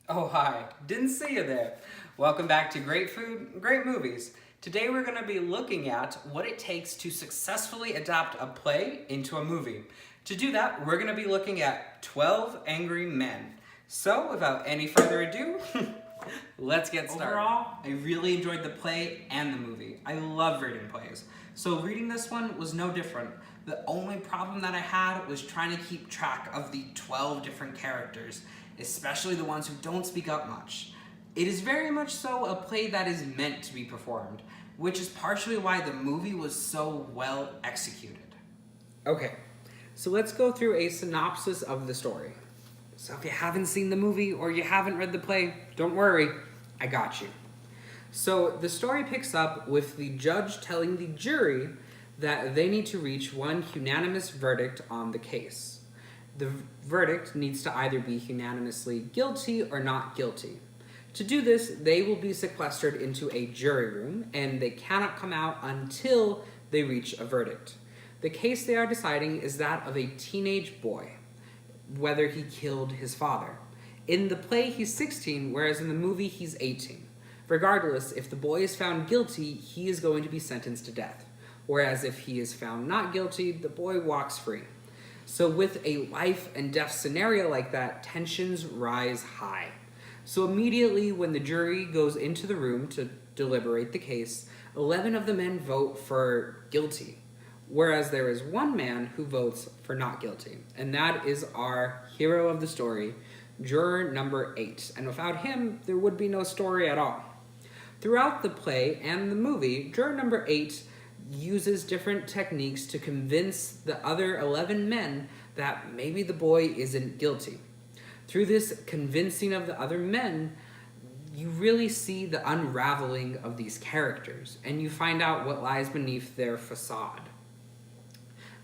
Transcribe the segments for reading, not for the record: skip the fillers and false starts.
Oh, hi. Didn't see you there. Welcome back to Great Food, Great Movies. Today we're going to be looking at what it takes to successfully adapt a play into a movie. To do that, we're going to be looking at 12 Angry Men. So, without any further ado, let's get started. Overall, I really enjoyed the play and the movie. I love reading plays. So reading this one was no different. The only problem that I had was trying to keep track of the 12 different characters, especially the ones who don't speak up much. It is very much so a play that is meant to be performed, which is partially why the movie was so well executed. Okay, so let's go through a synopsis of the story. So if you haven't seen the movie or you haven't read the play, don't worry, I got you. So the story picks up with the judge telling the jury that they need to reach one unanimous verdict on the case. The verdict needs to either be unanimously guilty or not guilty. To do this, they will be sequestered into a jury room, and they cannot come out until they reach a verdict. The case they are deciding is that of a teenage boy, whether he killed his father. In the play, he's 16, whereas in the movie, he's 18. Regardless, if the boy is found guilty, he is going to be sentenced to death. Whereas if he is found not guilty, the boy walks free. So with a life and death scenario like that, tensions rise high. So immediately when the jury goes into the room to deliberate the case, 11 of the men vote for guilty, whereas there is one man who votes for not guilty, and that is our hero of the story, juror number 8. And without him, there would be no story at all. Throughout the play and the movie, juror number 8 uses different techniques to convince the other 11 men that maybe the boy isn't guilty. Through this convincing of the other men, you really see the unraveling of these characters, and you find out what lies beneath their facade.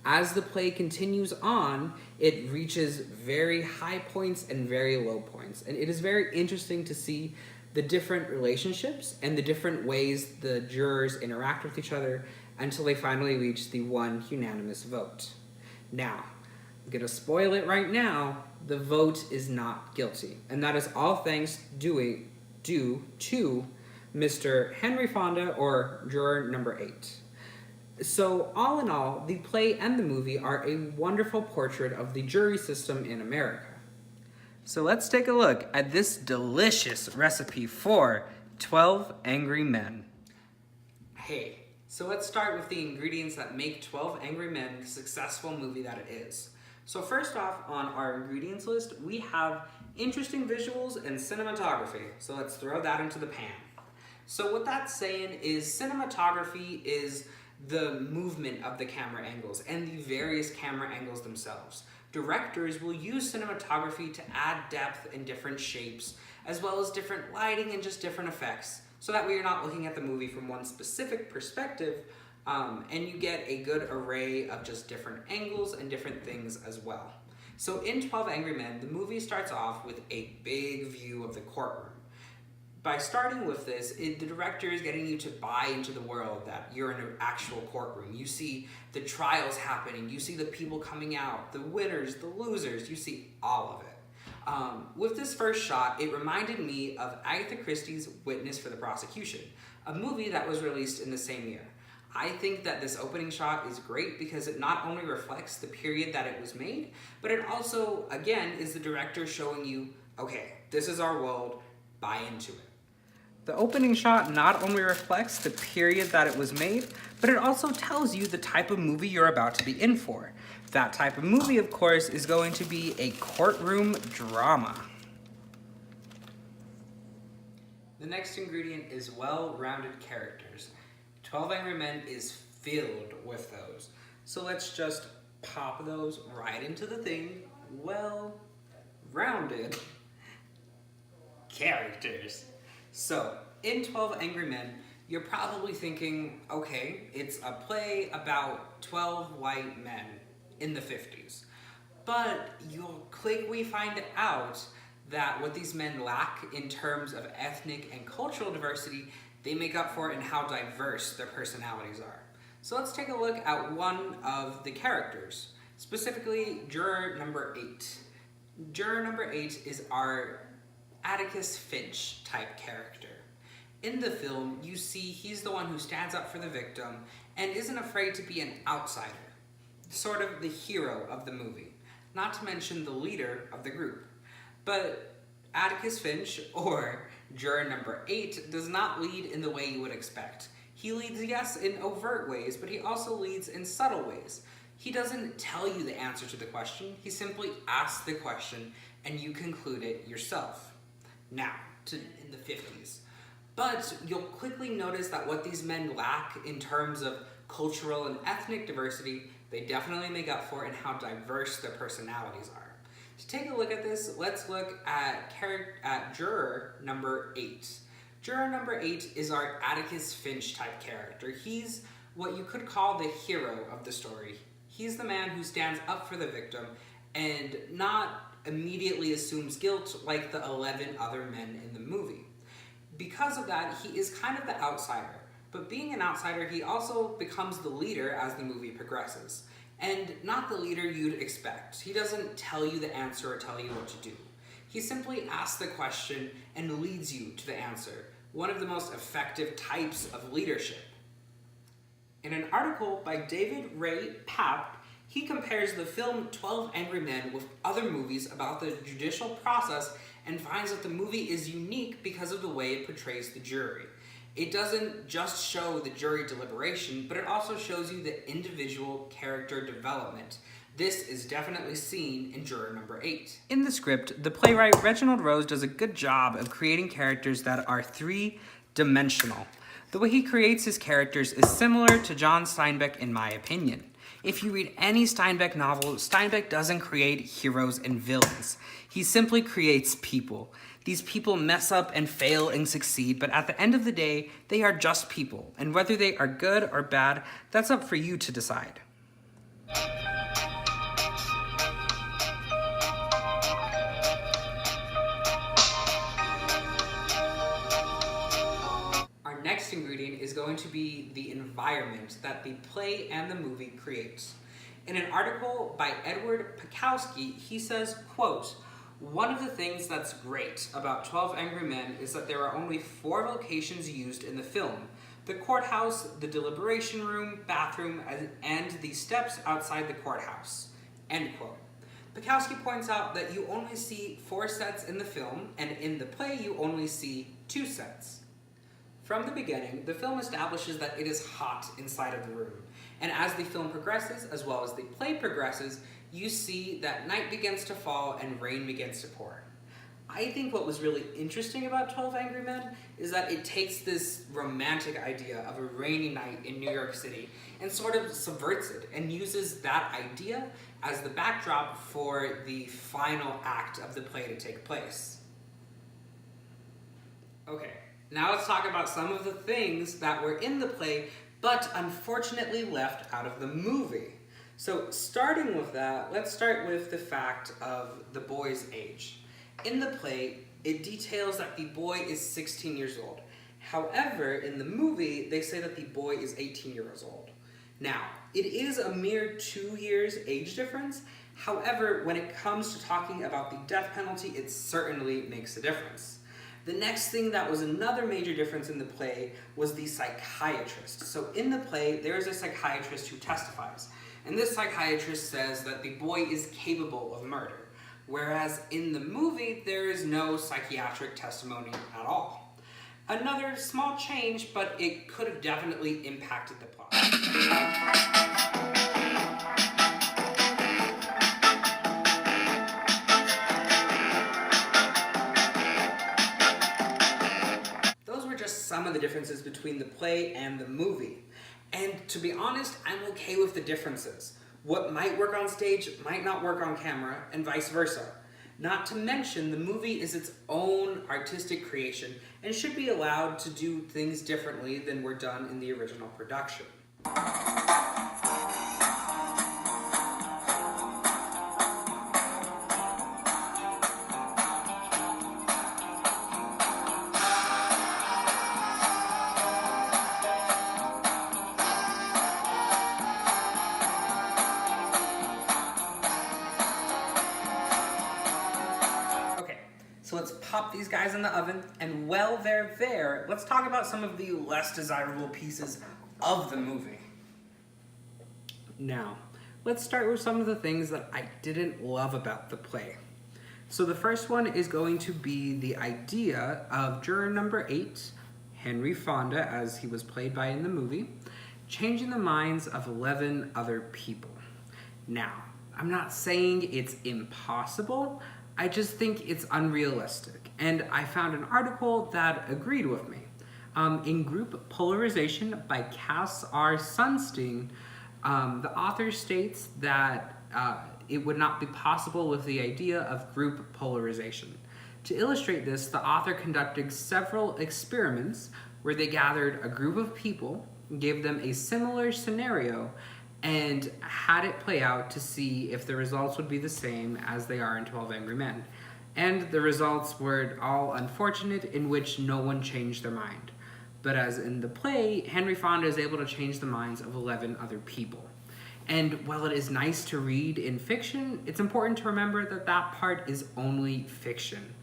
As the play continues on, it reaches very high points and very low points, and it is very interesting to see the different relationships and the different ways the jurors interact with each other until they finally reach the one unanimous vote. Now, I'm going to spoil it right now, the vote is not guilty, and that is all thanks due to Mr. Henry Fonda, or juror number 8. So, all in all, the play and the movie are a wonderful portrait of the jury system in America. So let's take a look at this delicious recipe for 12 Angry Men. Hey, so let's start with the ingredients that make 12 Angry Men the successful movie that it is. So first off on our ingredients list, we have interesting visuals and cinematography. So let's throw that into the pan. So what that's saying is cinematography is the movement of the camera angles and the various camera angles themselves. Directors will use cinematography to add depth and different shapes, as well as different lighting and just different effects, so that way you're not looking at the movie from one specific perspective, and you get a good array of just different angles and different things as well. So in 12 Angry Men, the movie starts off with a big view of the courtroom. By starting with this, the director is getting you to buy into the world that you're in an actual courtroom. You see the trials happening, you see the people coming out, the winners, the losers, you see all of it. With this first shot, it reminded me of Agatha Christie's Witness for the Prosecution, a movie that was released in the same year. I think that this opening shot is great because it not only reflects the period that it was made, but it also, again, is the director showing you, okay, this is our world, buy into it. The opening shot not only reflects the period that it was made, but it also tells you the type of movie you're about to be in for. That type of movie, of course, is going to be a courtroom drama. The next ingredient is well-rounded characters. 12 Angry Men is filled with those. So let's just pop those right into the thing. Well-rounded characters. So, in 12 Angry Men, you're probably thinking, okay, it's a play about 12 white men in the 50s. But you'll quickly find out that what these men lack in terms of ethnic and cultural diversity, they make up for in how diverse their personalities are. So let's take a look at one of the characters, specifically juror number 8. Juror number 8 is our Atticus Finch type character. In the film, you see he's the one who stands up for the victim and isn't afraid to be an outsider, sort of the hero of the movie, not to mention the leader of the group. But Atticus Finch, or juror number 8, does not lead in the way you would expect. He leads, yes, in overt ways, but he also leads in subtle ways. He doesn't tell you the answer to the question, he simply asks the question and you conclude it yourself. Now, in the 50s. But you'll quickly notice that what these men lack in terms of cultural and ethnic diversity, they definitely make up for in how diverse their personalities are. To take a look at this, let's look at juror number 8. Juror number 8 is our Atticus Finch type character. He's what you could call the hero of the story. He's the man who stands up for the victim and not immediately assumes guilt like the 11 other men in the movie. Because of that, he is kind of the outsider. But being an outsider, he also becomes the leader as the movie progresses. And not the leader you'd expect. He doesn't tell you the answer or tell you what to do. He simply asks the question and leads you to the answer. One of the most effective types of leadership. In an article by David Ray Papp, he compares the film 12 Angry Men with other movies about the judicial process and finds that the movie is unique because of the way it portrays the jury. It doesn't just show the jury deliberation, but it also shows you the individual character development. This is definitely seen in juror number 8. In the script, the playwright Reginald Rose does a good job of creating characters that are three-dimensional. The way he creates his characters is similar to John Steinbeck in my opinion. If you read any Steinbeck novel, Steinbeck doesn't create heroes and villains. He simply creates people. These people mess up and fail and succeed, but at the end of the day, they are just people. And whether they are good or bad, that's up for you to decide. Our next ingredient is going to be the environment that the play and the movie creates. In an article by Edward Pekowski, he says, quote, "One of the things that's great about 12 Angry Men is that there are only 4 locations used in the film: the courthouse, the deliberation room, bathroom, and the steps outside the courthouse." End quote. Pekowski points out that you only see 4 sets in the film, and in the play you only see 2 sets. From the beginning, the film establishes that it is hot inside of the room, and as the film progresses, as well as the play progresses, you see that night begins to fall and rain begins to pour. I think what was really interesting about 12 Angry Men is that it takes this romantic idea of a rainy night in New York City and sort of subverts it and uses that idea as the backdrop for the final act of the play to take place. Okay, now let's talk about some of the things that were in the play but unfortunately left out of the movie. So starting with that, let's start with the fact of the boy's age. In the play, it details that the boy is 16 years old. However, in the movie, they say that the boy is 18 years old. Now, it is a mere 2 years age difference. However, when it comes to talking about the death penalty, it certainly makes a difference. The next thing that was another major difference in the play was the psychiatrist. So in the play, there is a psychiatrist who testifies. And this psychiatrist says that the boy is capable of murder. Whereas in the movie, there is no psychiatric testimony at all. Another small change, but it could have definitely impacted the plot. Those were just some of the differences between the play and the movie. And to be honest, I'm okay with the differences. What might work on stage might not work on camera, and vice versa. Not to mention, the movie is its own artistic creation and should be allowed to do things differently than were done in the original production. So let's pop these guys in the oven, and while they're there, let's talk about some of the less desirable pieces of the movie. Now, let's start with some of the things that I didn't love about the play. So the first one is going to be the idea of juror number 8, Henry Fonda, as he was played by in the movie, changing the minds of 11 other people. Now, I'm not saying it's impossible, I just think it's unrealistic. And I found an article that agreed with me. In Group Polarization by Cass R. Sunstein, the author states that it would not be possible with the idea of group polarization. To illustrate this, the author conducted several experiments where they gathered a group of people, gave them a similar scenario, and had it play out to see if the results would be the same as they are in 12 Angry Men. And the results were all unfortunate, in which no one changed their mind. But as in the play, Henry Fonda is able to change the minds of 11 other people. And while it is nice to read in fiction, it's important to remember that that part is only fiction.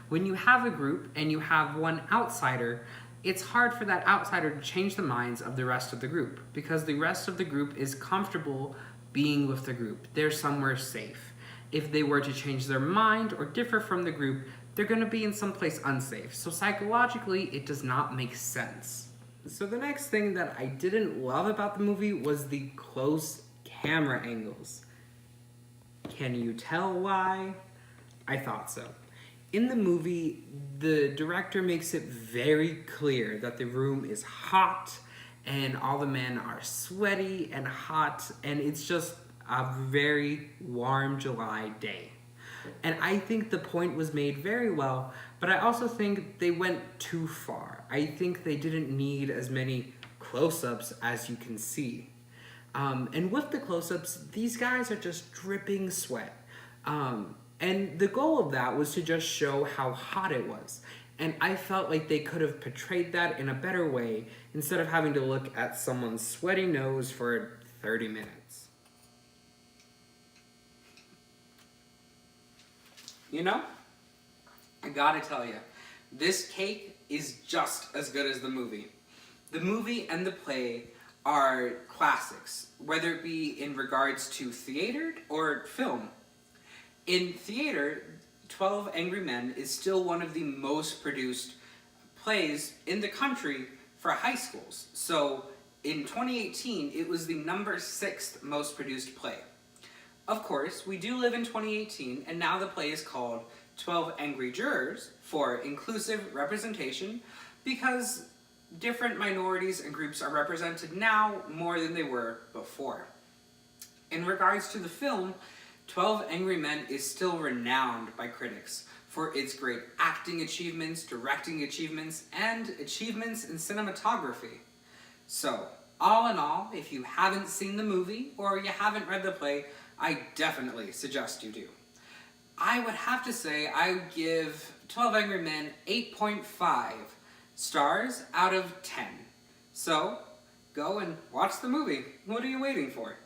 When you have a group and you have one outsider, it's hard for that outsider to change the minds of the rest of the group, because the rest of the group is comfortable being with the group. They're somewhere safe. If they were to change their mind or differ from the group, they're going to be in some place unsafe. So psychologically, it does not make sense. So the next thing that I didn't love about the movie was the close camera angles. Can you tell why? I thought so. In the movie, the director makes it very clear that the room is hot and all the men are sweaty and hot, and it's just a very warm July day. And I think the point was made very well, but I also think they went too far. I think they didn't need as many close-ups as you can see. And with the close-ups, these guys are just dripping sweat. And the goal of that was to just show how hot it was. And I felt like they could have portrayed that in a better way instead of having to look at someone's sweaty nose for 30 minutes. You know, I gotta tell you, this cake is just as good as the movie. The movie and the play are classics, whether it be in regards to theater or film. In theater, 12 Angry Men is still one of the most produced plays in the country for high schools. So in 2018, it was the number 6th most produced play. Of course, we do live in 2018, and now the play is called 12 Angry Jurors for inclusive representation, because different minorities and groups are represented now more than they were before. In regards to the film, 12 Angry Men is still renowned by critics for its great acting achievements, directing achievements, and achievements in cinematography. So, all in all, if you haven't seen the movie or you haven't read the play, I definitely suggest you do. I would have to say I would give 12 Angry Men 8.5 stars out of 10. So, go and watch the movie. What are you waiting for?